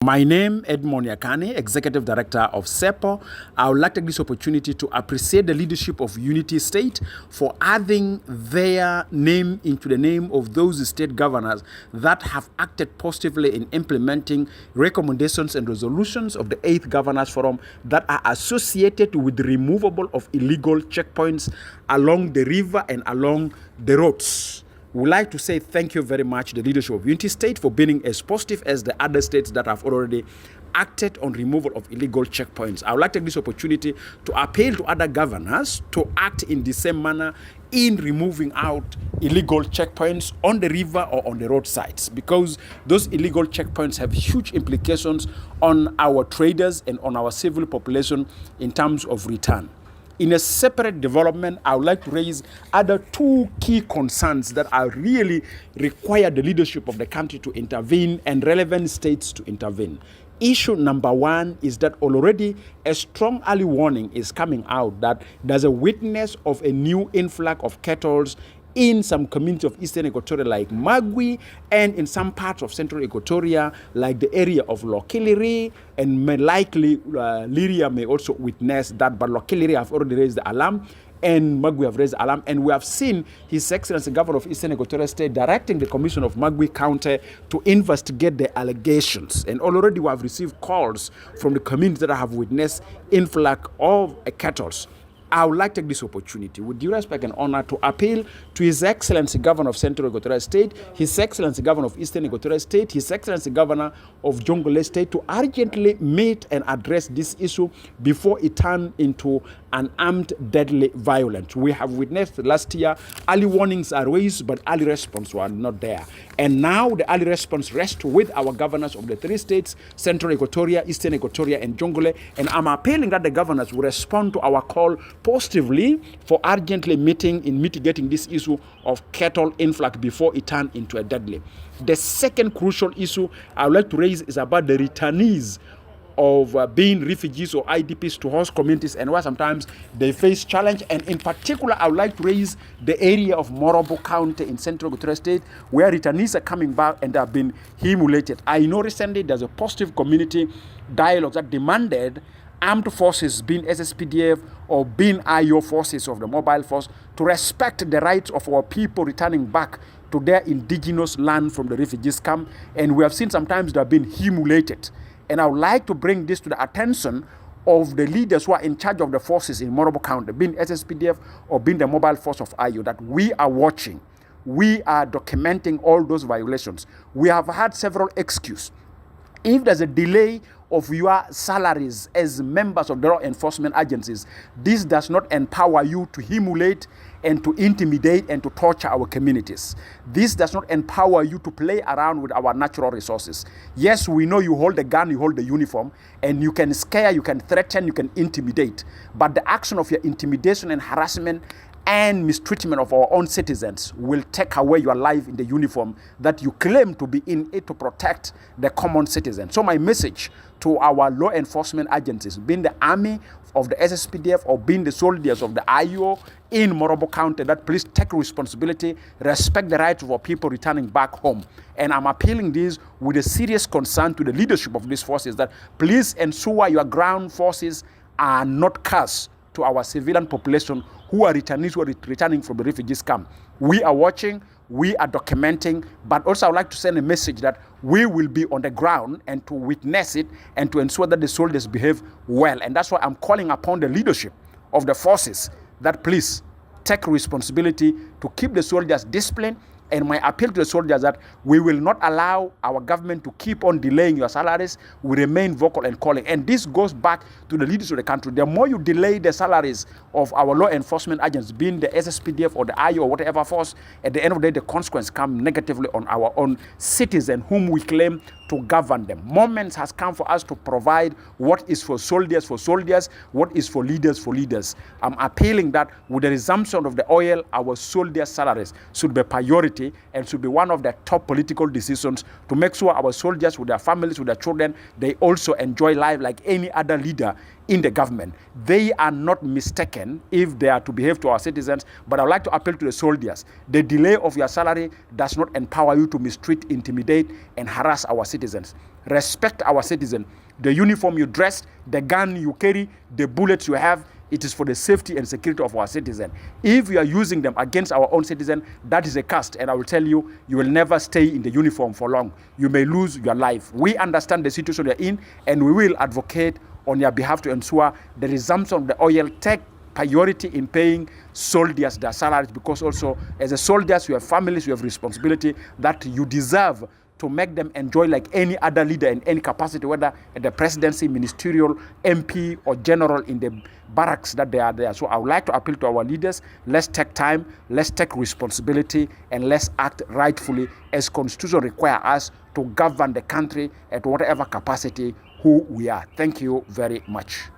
My name, Edmond Yakani, Executive Director of CEPO. I would like to take this opportunity to appreciate the leadership of Unity State for adding their name into the name of those state governors that have acted positively in implementing recommendations and resolutions of the 8th Governors Forum that are associated with the removal of illegal checkpoints along the river and along the roads. We would like to say thank you very much to the leadership of Unity State for being as positive as the other states that have already acted on removal of illegal checkpoints. I would like to take this opportunity to appeal to other governors to act in the same manner in removing out illegal checkpoints on the river or on the roadsides, because those illegal checkpoints have huge implications on our traders and on our civil population in terms of return. In a separate development, I would like to raise other two key concerns that are really require the leadership of the country to intervene and relevant states to intervene. Issue number one is that already a strong early warning is coming out that there's a witness of a new influx of cattle in some communities of Eastern Equatoria like Magui, and in some parts of Central Equatoria like the area of Lokiliri, and may likely Liria may also witness that, but Lokiliri have already raised the alarm and Magui have raised the alarm, and we have seen His Excellency Governor of Eastern Equatoria State directing the Commission of Magui County to investigate the allegations, and already we have received calls from the communities that have witnessed influx of cattle. I would like to take this opportunity, with due respect and honor, to appeal to His Excellency Governor of Central Equatoria State, His Excellency Governor of Eastern Equatoria State, His Excellency Governor of Jonglei State to urgently meet and address this issue before it turns into an armed deadly violence. We have witnessed last year early warnings are raised, but early response were not there. And now the early response rests with our governors of the 3 states, Central Equatoria, Eastern Equatoria, and Jonglei. And I'm appealing that the governors will respond to our call positively for urgently meeting in mitigating this issue of cattle influx before it turns into a deadly. The second crucial issue I would like to raise is about the returnees of being refugees or IDPs to host communities, and where sometimes they face challenge. And in particular, I would like to raise the area of Morobo County in Central Equatoria State, where returnees are coming back and have been humiliated. I know recently there's a positive community dialogue that demanded armed forces, being SSPDF or being IO forces of the mobile force, to respect the rights of our people returning back to their indigenous land from the refugees camp. And we have seen sometimes they have been humiliated. And I would like to bring this to the attention of the leaders who are in charge of the forces in Morobo County, being SSPDF or being the mobile force of IO, that we are watching. We are documenting all those violations. We have had several excuses. If there's a delay of your salaries as members of the law enforcement agencies, this does not empower you to humiliate and to intimidate and to torture our communities. This does not empower you to play around with our natural resources. Yes, we know you hold a gun, you hold the uniform, and you can scare, you can threaten, you can intimidate. But the action of your intimidation and harassment and mistreatment of our own citizens will take away your life in the uniform that you claim to be in it to protect the common citizen. So my message to our law enforcement agencies, being the army of the SSPDF or being the soldiers of the IO in Morobo County, that please take responsibility, respect the rights of our people returning back home. And I'm appealing this with a serious concern to the leadership of these forces, that please ensure your ground forces are not cursed to our civilian population who are returnees, who are returning from the refugees camp. We are watching, we are documenting, but also I would like to send a message that we will be on the ground and to witness it and to ensure that the soldiers behave well. And that's why I'm calling upon the leadership of the forces that please take responsibility to keep the soldiers disciplined. And my appeal to the soldiers that we will not allow our government to keep on delaying your salaries. We remain vocal and calling. And this goes back to the leaders of the country. The more you delay the salaries of our law enforcement agents, being the SSPDF or the IO or whatever force, at the end of the day, the consequences come negatively on our own citizens whom we claim to govern them. Moments has come for us to provide what is for soldiers, what is for leaders. I'm appealing that with the resumption of the oil, our soldiers' salaries should be priority and should be one of the top political decisions to make sure our soldiers with their families, with their children, they also enjoy life like any other leader in the government. They are not mistaken if they are to behave to our citizens, but I would like to appeal to the soldiers. The delay of your salary does not empower you to mistreat, intimidate, and harass our citizens. respect our citizen. The uniform you dress, the gun you carry, the bullets you have, it is for the safety and security of our citizen. If we are using them against our own citizen, that is a cost. And I will tell you, you will never stay in the uniform for long. You may lose your life. We understand the situation you're in, and we will advocate on your behalf to ensure the resumption of the oil take priority in paying soldiers their salaries, because also as a soldiers, you have families, you have responsibility that you deserve to make them enjoy like any other leader in any capacity, whether at the presidency, ministerial, MP, or general in the barracks that they are there. So I would like to appeal to our leaders, let's take time, let's take responsibility, and let's act rightfully as Constitution requires us to govern the country at whatever capacity who we are. Thank you very much.